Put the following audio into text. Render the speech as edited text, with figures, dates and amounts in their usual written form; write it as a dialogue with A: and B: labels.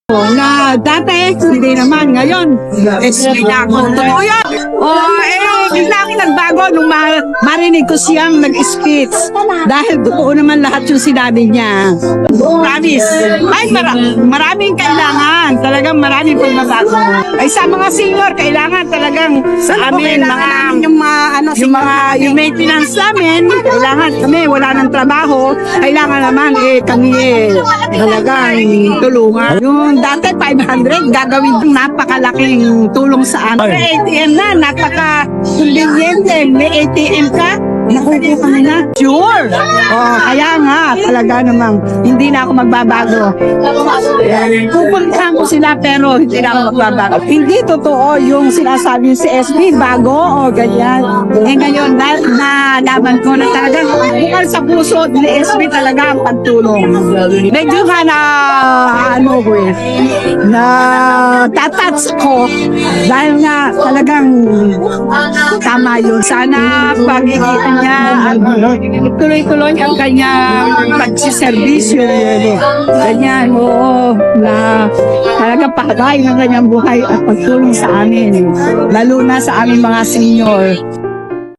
A: Na dati, hindi naman. Ngayon, SP na ako. Totoo yan. Bigla ako nagbago nung marinig ko siyang nag-speech. Dahil totoo naman lahat yung sinabi niya. Promise. Ay, maraming kailangan. Talagang maraming pagbabago. Ay, sa mga senior, kailangan talagang sa amin, yung maintenance namin, kailangan kami, wala ng trabaho, kailangan naman, kami, talagang tulungan. Yung dati 500, gagawin ng napakalaking tulong sa amin. May ATM na, napaka-conveniente. May ATM ka, nakuha ka na. Sure! Kaya nga, talaga namang, hindi na ako magbabago. Pupuntahan ko sila, pero hindi na ako magbabago. Hindi totoo yung sinasabi si SB, bago o ganyan. Ngayon, nalaman ko na talaga, bukal sa puso ni SB talaga ang pagtulong. Medyo ka na, tatats ko dahil nga talagang tama yun. Sana pagiging niya at tuloy-tuloy ang kanyang pagsiservisyo. Ganyan, na talagang pakagay ng kanyang buhay at pagtulong sa amin. Lalo na sa aming mga senior.